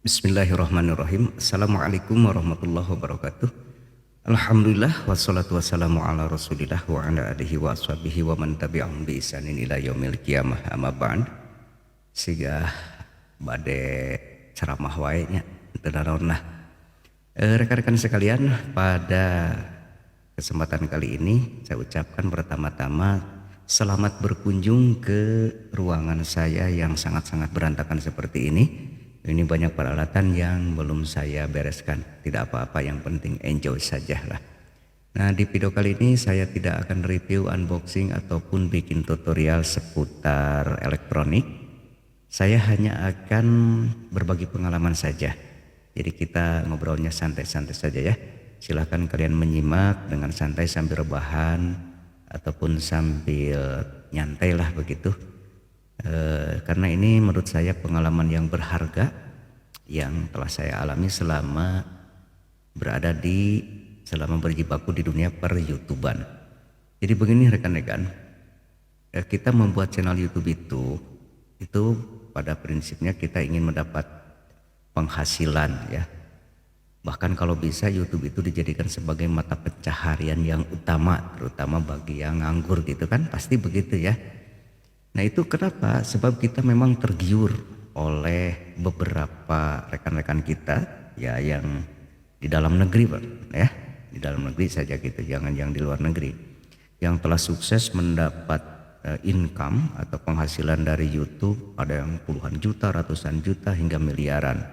Bismillahirrahmanirrahim. Assalamualaikum warahmatullahi wabarakatuh. Alhamdulillah wassalatu wassalamu ala Rasulillah wa ala alihi wa ashabihi wa man tabi'ahum bi ihsanin ila yaumil qiyamah amma ba'd. Siga bade ceramah wae nya teu naon. Rekan-rekan sekalian, pada kesempatan kali ini saya ucapkan pertama-tama selamat berkunjung ke ruangan saya yang sangat-sangat berantakan seperti ini. Ini banyak peralatan yang belum saya bereskan. Tidak apa-apa, yang penting enjoy saja lah. Nah, di video kali ini saya tidak akan review, unboxing ataupun bikin tutorial seputar elektronik. Saya hanya akan berbagi pengalaman saja. Jadi kita ngobrolnya santai-santai saja ya. Silahkan kalian menyimak dengan santai sambil rebahan ataupun sambil nyantai lah begitu. Karena ini menurut saya pengalaman yang berharga yang telah saya alami selama berjibaku di dunia per YouTubean. Jadi begini rekan-rekan, kita membuat channel YouTube itu pada prinsipnya kita ingin mendapat penghasilan ya. Bahkan kalau bisa YouTube itu dijadikan sebagai mata pencaharian yang utama, terutama bagi yang nganggur gitu kan, pasti begitu ya. Nah itu kenapa? Sebab kita memang tergiur oleh beberapa rekan-rekan kita ya yang di dalam negeri ya, di dalam negeri saja gitu, jangan yang di luar negeri, yang telah sukses mendapat income atau penghasilan dari YouTube, ada yang puluhan juta, ratusan juta hingga miliaran.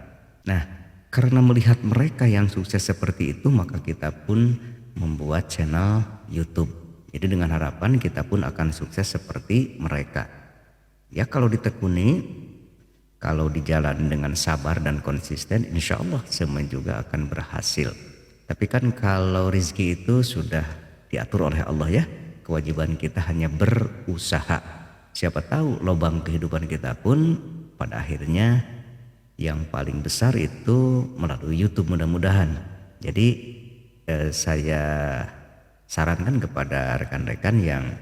Nah karena melihat mereka yang sukses seperti itu, maka kita pun membuat channel YouTube. Jadi dengan harapan kita pun akan sukses seperti mereka. Ya kalau ditekuni, kalau dijalani dengan sabar dan konsisten, insya Allah semua juga akan berhasil. Tapi kan kalau rezeki itu sudah diatur oleh Allah ya. Kewajiban kita hanya berusaha. Siapa tahu lubang kehidupan kita pun pada akhirnya yang paling besar itu melalui YouTube mudah-mudahan. Jadi saya sarankan kepada rekan-rekan yang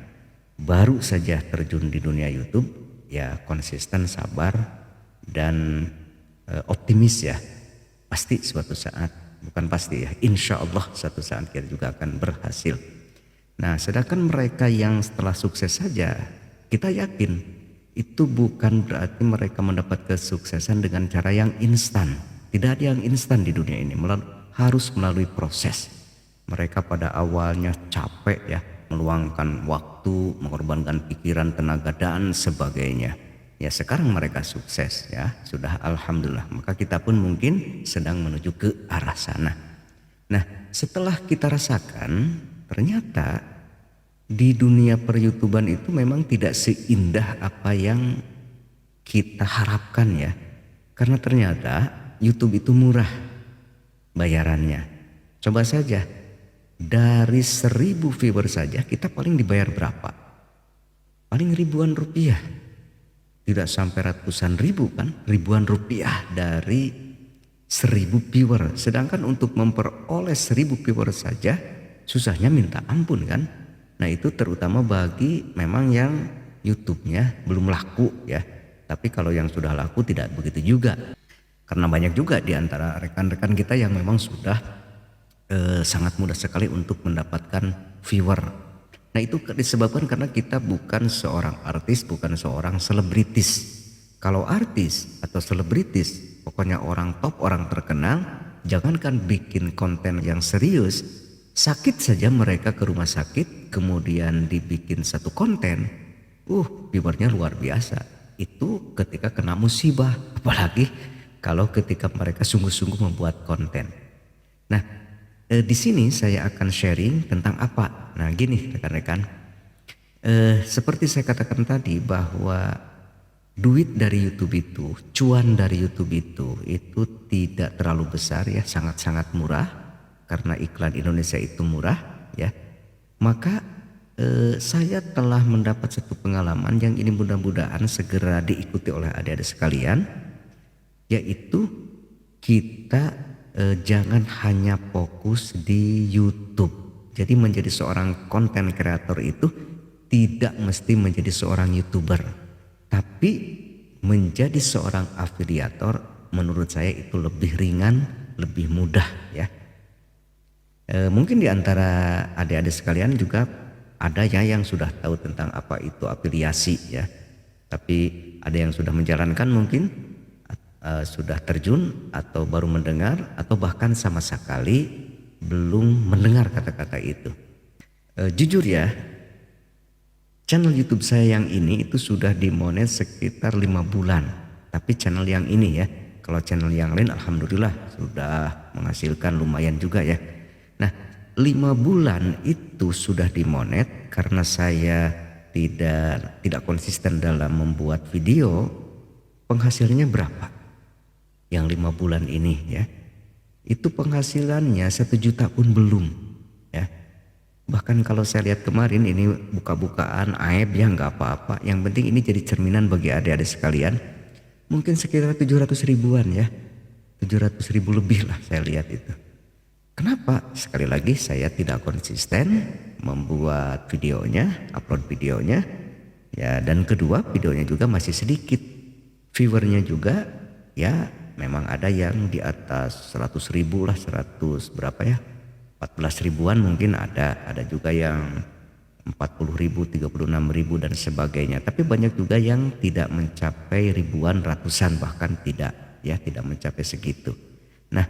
baru saja terjun di dunia YouTube, ya konsisten, sabar, dan optimis ya. Pasti suatu saat, bukan pasti ya, insya Allah suatu saat kita juga akan berhasil. Nah sedangkan mereka yang setelah sukses saja, kita yakin itu bukan berarti mereka mendapat kesuksesan dengan cara yang instan. Tidak ada yang instan di dunia ini, harus melalui proses. Mereka pada awalnya capek ya, meluangkan waktu, mengorbankan pikiran, tenaga dan sebagainya. Ya sekarang mereka sukses ya, sudah alhamdulillah. Maka kita pun mungkin sedang menuju ke arah sana. Nah setelah kita rasakan, ternyata di dunia per YouTubean itu memang tidak seindah apa yang kita harapkan ya. Karena ternyata YouTube itu murah bayarannya. Coba saja, dari 1000 viewer saja kita paling dibayar berapa? Paling ribuan rupiah. Tidak sampai ratusan ribu kan, ribuan rupiah dari 1000 viewer. Sedangkan untuk memperoleh 1000 viewer saja susahnya minta ampun kan. Nah itu terutama bagi memang yang YouTube-nya belum laku ya. Tapi kalau yang sudah laku tidak begitu juga. Karena banyak juga di antara rekan-rekan kita yang memang sudah sangat mudah sekali untuk mendapatkan viewer. Nah itu disebabkan karena kita bukan seorang artis, bukan seorang selebritis. Kalau artis atau selebritis, pokoknya orang top, orang terkenal, jangankan bikin konten yang serius, sakit saja mereka ke rumah sakit, kemudian dibikin satu konten, viewernya luar biasa. Itu ketika kena musibah, apalagi kalau ketika mereka sungguh-sungguh membuat konten. Nah di sini saya akan sharing tentang apa. Nah gini rekan-rekan, seperti saya katakan tadi bahwa duit dari YouTube itu, cuan dari YouTube itu tidak terlalu besar ya, sangat-sangat murah. Karena iklan Indonesia itu murah ya. Maka saya telah mendapat satu pengalaman yang ini mudah-mudahan segera diikuti oleh adik-adik sekalian. Yaitu kita jangan hanya fokus di YouTube. Jadi menjadi seorang konten kreator itu tidak mesti menjadi seorang YouTuber, tapi menjadi seorang afiliator menurut saya itu lebih ringan, lebih mudah ya. Mungkin di antara adik-adik sekalian juga ada ya yang sudah tahu tentang apa itu afiliasi ya. Tapi ada yang sudah menjalankan mungkin, sudah terjun atau baru mendengar atau bahkan sama sekali belum mendengar kata-kata itu. Jujur ya, channel YouTube saya yang ini itu sudah dimonet sekitar 5 bulan. Tapi channel yang ini ya, kalau channel yang lain alhamdulillah sudah menghasilkan lumayan juga ya. Nah, 5 bulan itu sudah dimonet karena saya tidak konsisten dalam membuat video. Penghasilannya berapa? Yang 5 bulan ini ya. Itu penghasilannya 1 juta pun belum ya. Bahkan kalau saya lihat kemarin ini buka-bukaan aib ya nggak apa-apa. Yang penting ini jadi cerminan bagi adik-adik sekalian. Mungkin sekitar 700 ribuan ya. 700 ribu lebih lah saya lihat itu. Kenapa? Sekali lagi saya tidak konsisten membuat videonya, upload videonya. Ya, dan kedua videonya juga masih sedikit. Viewernya juga ya memang ada yang di atas 100 ribu lah, 100 berapa ya, 14 ribuan mungkin ada juga yang 40 ribu, 36 ribu dan sebagainya. Tapi banyak juga yang tidak mencapai ribuan, ratusan bahkan tidak ya, tidak mencapai segitu. Nah,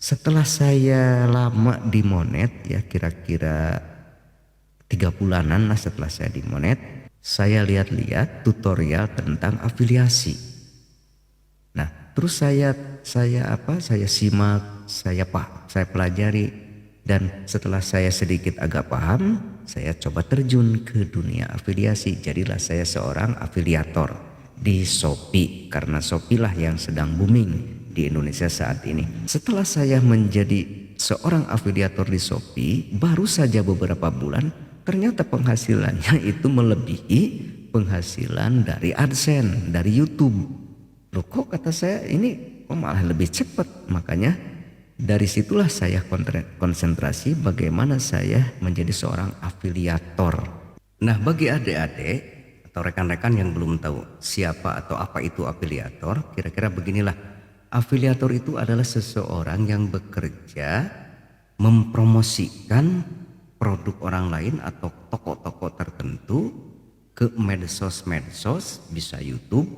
setelah saya lama dimonet ya, kira-kira 3 bulanan lah setelah saya dimonet, saya lihat-lihat tutorial tentang afiliasi. Nah, terus saya simak, saya pelajari, dan setelah saya sedikit agak paham, saya coba terjun ke dunia afiliasi. Jadilah saya seorang afiliator di Shopee, karena Shopee lah yang sedang booming di Indonesia saat ini. Setelah saya menjadi seorang afiliator di Shopee, baru saja beberapa bulan, ternyata penghasilannya itu melebihi penghasilan dari AdSense, dari YouTube. Loh, kok kata saya ini kok malah lebih cepat. Makanya dari situlah saya konsentrasi bagaimana saya menjadi seorang afiliator. Nah, bagi adik-adik atau rekan-rekan yang belum tahu siapa atau apa itu afiliator, kira-kira beginilah. Afiliator itu adalah seseorang yang bekerja mempromosikan produk orang lain atau toko-toko tertentu ke medsos-medsos, bisa YouTube,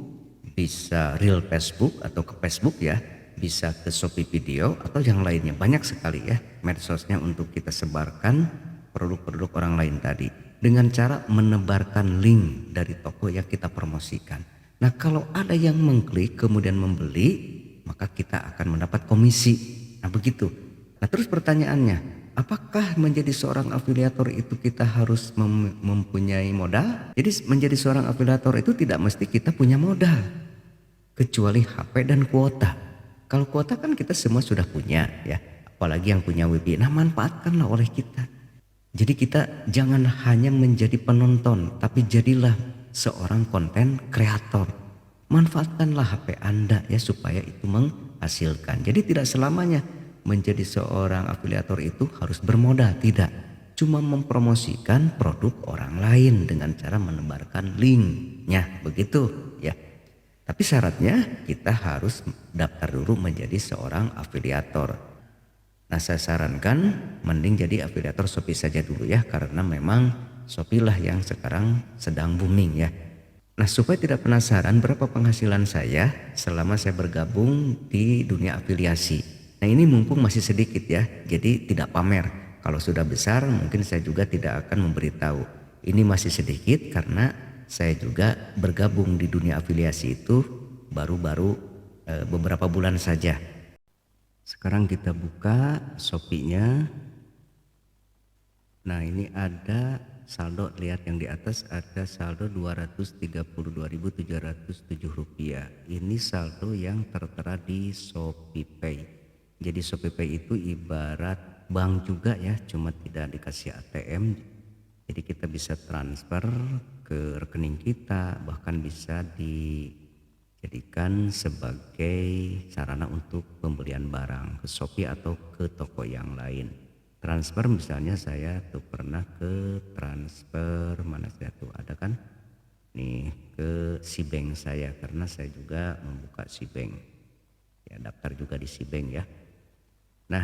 bisa real Facebook atau ke Facebook ya, bisa ke Shopee Video atau yang lainnya. Banyak sekali ya medsosnya untuk kita sebarkan produk-produk orang lain tadi, dengan cara menebarkan link dari toko yang kita promosikan. Nah, kalau ada yang mengklik kemudian membeli, maka kita akan mendapat komisi. Nah, begitu. Nah, terus pertanyaannya, apakah menjadi seorang afiliator itu kita harus mempunyai modal? Jadi menjadi seorang afiliator itu tidak mesti kita punya modal, kecuali HP dan kuota. Kalau kuota kan kita semua sudah punya ya, apalagi yang punya WP. Nah, manfaatkanlah oleh kita. Jadi kita jangan hanya menjadi penonton, tapi jadilah seorang konten kreator. Manfaatkanlah HP Anda ya supaya itu menghasilkan. Jadi tidak selamanya menjadi seorang afiliator itu harus bermodal, tidak. Cuma mempromosikan produk orang lain dengan cara menebarkan linknya, begitu ya. Tapi syaratnya kita harus daftar dulu menjadi seorang afiliator. Nah, saya sarankan mending jadi afiliator Shopee saja dulu ya, karena memang Shopee lah yang sekarang sedang booming ya. Nah, supaya tidak penasaran berapa penghasilan saya selama saya bergabung di dunia afiliasi. Nah, ini mumpung masih sedikit ya, jadi tidak pamer. Kalau sudah besar mungkin saya juga tidak akan memberitahu. Ini masih sedikit karena saya juga bergabung di dunia afiliasi itu baru-baru beberapa bulan saja. Sekarang kita buka Shopee-nya. Nah, ini ada saldo, lihat yang di atas ada saldo Rp232.707. Ini saldo yang tertera di ShopeePay. Jadi ShopeePay itu ibarat bank juga ya, cuma tidak dikasih ATM. Jadi kita bisa transfer ke rekening kita, bahkan bisa dijadikan sebagai sarana untuk pembelian barang ke Shopee atau ke toko yang lain. Transfer misalnya saya tuh pernah ke transfer, mana saya tuh ada kan nih, ke Cbank saya karena saya juga membuka Cbank. daftar juga di Cbank ya. Nah,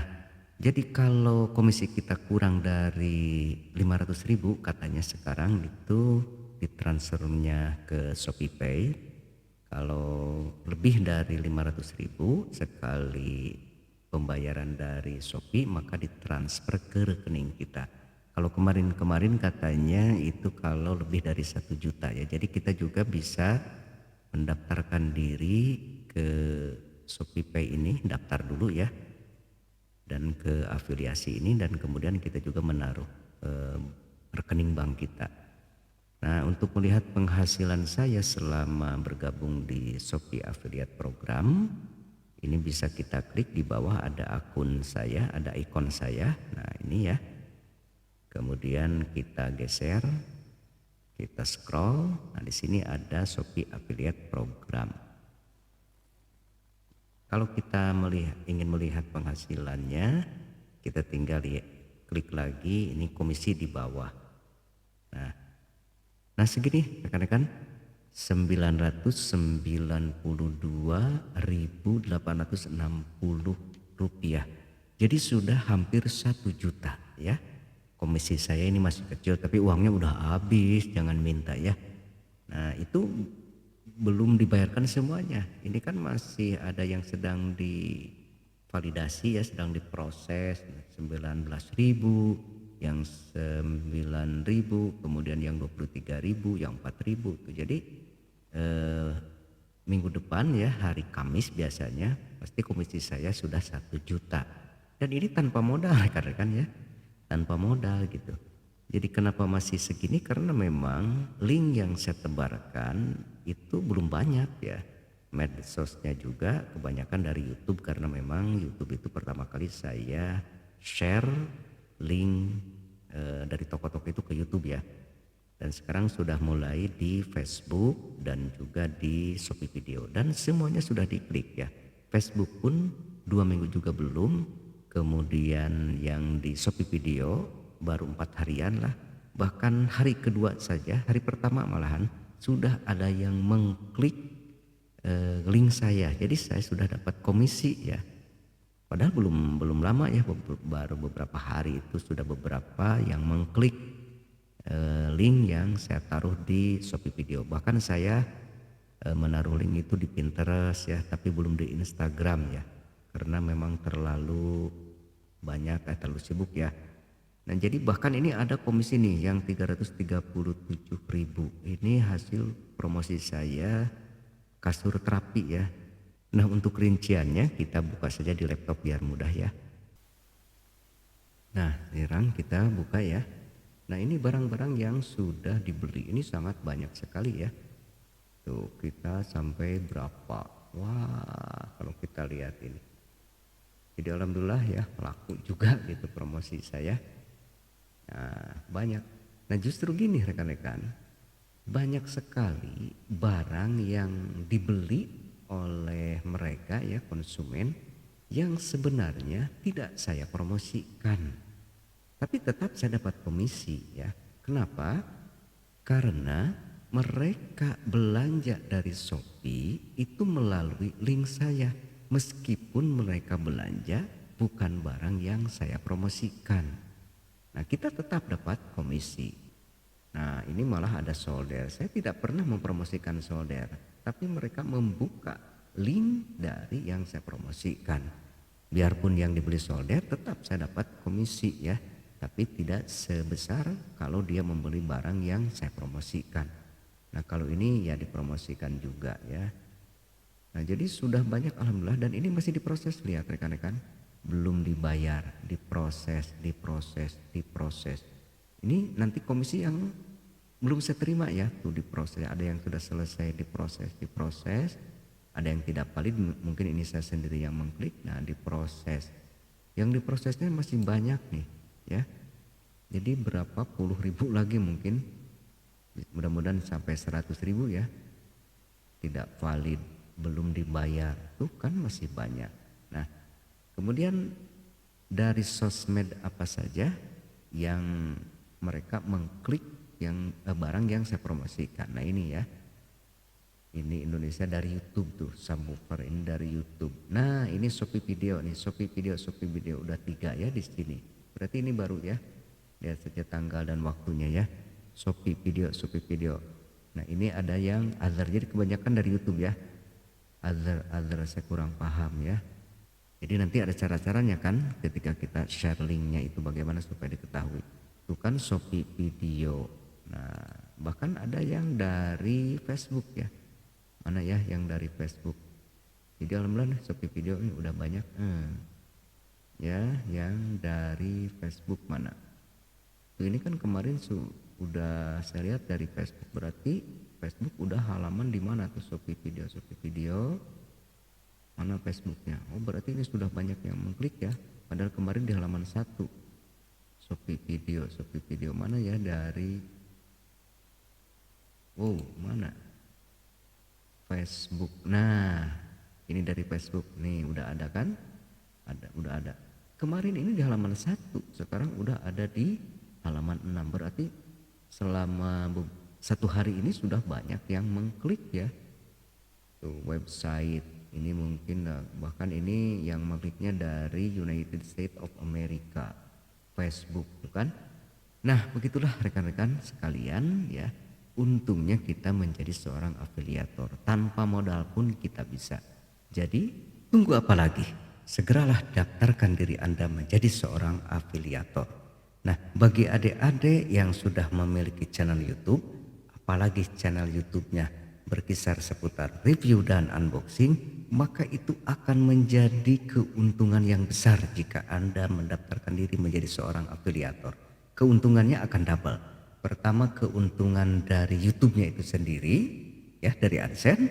jadi kalau komisi kita kurang dari 500.000 katanya sekarang itu ditransfernya ke ShopeePay. Kalau lebih dari 500.000 sekali pembayaran dari Shopee maka ditransfer ke rekening kita. Kalau kemarin katanya itu kalau lebih dari 1 juta ya. Jadi kita juga bisa mendaftarkan diri ke ShopeePay ini, daftar dulu ya, dan ke afiliasi ini, dan kemudian kita juga menaruh rekening bank kita. Nah, untuk melihat penghasilan saya selama bergabung di Shopee Affiliate Program, ini bisa kita klik di bawah ada akun saya, ada ikon saya. Nah, ini ya. Kemudian kita geser, kita scroll. Nah, di sini ada Shopee Affiliate Program. Kalau kita ingin melihat penghasilannya, kita tinggal klik lagi, ini komisi di bawah. Nah segini rekan-rekan, 992.860 rupiah. Jadi sudah hampir 1 juta ya. Komisi saya ini masih kecil tapi uangnya udah habis, jangan minta ya. Nah itu belum dibayarkan semuanya. Ini kan masih ada yang sedang divalidasi ya, sedang diproses 19.000, yang 9.000, kemudian yang 23.000, yang 4.000. Jadi minggu depan ya, hari Kamis biasanya pasti komisi saya sudah 1 juta. Dan ini tanpa modal rekan-rekan ya, tanpa modal gitu. Jadi kenapa masih segini? Karena memang link yang saya tebarkan itu belum banyak ya. Medsosnya juga kebanyakan dari YouTube, karena memang YouTube itu pertama kali saya share link dari toko-toko itu ke YouTube ya. Dan sekarang sudah mulai di Facebook dan juga di Shopee Video, dan semuanya sudah diklik ya. Facebook pun 2 minggu juga belum. Kemudian yang di Shopee Video baru 4 harian lah. Bahkan hari kedua saja, hari pertama malahan sudah ada yang mengklik link saya. Jadi saya sudah dapat komisi ya. Padahal belum lama ya, baru beberapa hari itu sudah beberapa yang mengklik link yang saya taruh di Shopee Video. Bahkan saya menaruh link itu di Pinterest ya, tapi belum di Instagram ya, karena memang terlalu banyak, terlalu sibuk ya. Nah jadi bahkan ini ada komisi nih yang 337.000. Ini hasil promosi saya kasur terapi ya. Nah untuk rinciannya kita buka saja di laptop biar mudah ya. Nah sekarang kita buka ya. Nah ini barang-barang yang sudah dibeli, ini sangat banyak sekali ya. Tuh kita sampai berapa? Wah kalau kita lihat ini. Jadi alhamdulillah ya, laku juga gitu promosi saya. Nah banyak. Nah justru gini rekan-rekan, banyak sekali barang yang dibeli oleh mereka ya, konsumen, yang sebenarnya tidak saya promosikan, tapi tetap saya dapat komisi ya. Kenapa? Karena mereka belanja dari Shopee itu melalui link saya, meskipun mereka belanja bukan barang yang saya promosikan. Nah kita tetap dapat komisi. Nah ini malah ada solder. Saya tidak pernah mempromosikan solder, tapi mereka membuka link dari yang saya promosikan. Biarpun yang dibeli solder tetap saya dapat komisi ya, tapi tidak sebesar kalau dia membeli barang yang saya promosikan. Nah kalau ini ya dipromosikan juga ya. Nah jadi sudah banyak alhamdulillah, dan ini masih diproses, lihat rekan-rekan. Belum dibayar, diproses. Ini nanti komisi yang belum saya terima ya, tuh diproses. Ada yang sudah selesai diproses. Ada yang tidak valid, mungkin ini saya sendiri yang mengklik. Nah diproses. Yang diprosesnya masih banyak nih ya. Jadi berapa puluh ribu lagi mungkin. Mudah-mudahan sampai 100.000 ya. Tidak valid, belum dibayar. Tuh kan masih banyak. Nah kemudian dari sosmed apa saja yang mereka mengklik yang barang yang saya promosikan. Nah ini ya. Ini Indonesia dari YouTube tuh, subwoofer ini dari YouTube. Nah ini Shopee Video nih, Shopee Video udah 3 ya di sini. Berarti ini baru ya. Lihat saja tanggal dan waktunya ya. Shopee Video. Nah ini ada yang other, jadi kebanyakan dari YouTube ya. Other saya kurang paham ya. Jadi nanti ada cara-caranya kan ketika kita share linknya itu bagaimana supaya diketahui. Itu kan Shopee Video. Nah bahkan ada yang dari Facebook ya. Mana ya yang dari Facebook. Jadi alhamdulillah Shopee Video ini udah banyak. Ya yang dari Facebook mana. Tuh, ini kan kemarin udah saya lihat dari Facebook, berarti Facebook udah halaman di mana tuh Shopee Video. Mana Facebooknya? Oh berarti ini sudah banyak yang mengklik ya. Padahal kemarin di halaman 1 Shopee Video mana ya dari mana Facebook. Nah ini dari Facebook nih udah ada kan? Udah ada. Kemarin ini di halaman 1, sekarang udah ada di halaman 6. Berarti selama 1 hari ini sudah banyak yang mengklik ya. Tuh website ini mungkin bahkan ini yang mengkliknya dari United States of America, Facebook tuh kan. Nah begitulah rekan-rekan sekalian ya. Untungnya kita menjadi seorang afiliator, tanpa modal pun kita bisa. Jadi tunggu apa lagi? Segeralah daftarkan diri Anda menjadi seorang afiliator. Nah bagi adik-adik yang sudah memiliki channel YouTube, apalagi channel YouTube-nya berkisar seputar review dan unboxing, maka itu akan menjadi keuntungan yang besar jika Anda mendaftarkan diri menjadi seorang afiliator. Keuntungannya akan double. Pertama keuntungan dari YouTube-nya itu sendiri ya, dari AdSense,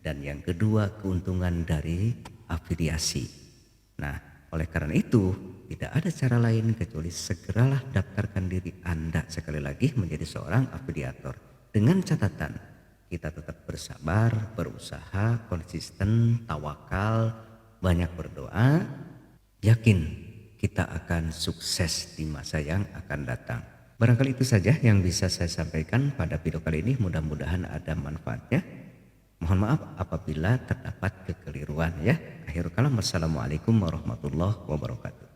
dan yang kedua keuntungan dari afiliasi. Nah oleh karena itu tidak ada cara lain kecuali segeralah daftarkan diri Anda sekali lagi menjadi seorang afiliator. Dengan catatan kita tetap bersabar, berusaha, konsisten, tawakal, banyak berdoa, yakin kita akan sukses di masa yang akan datang. Barangkali itu saja yang bisa saya sampaikan pada video kali ini, mudah-mudahan ada manfaatnya. Mohon maaf apabila terdapat kekeliruan ya. Akhirul kalam, wassalamualaikum warahmatullahi wabarakatuh.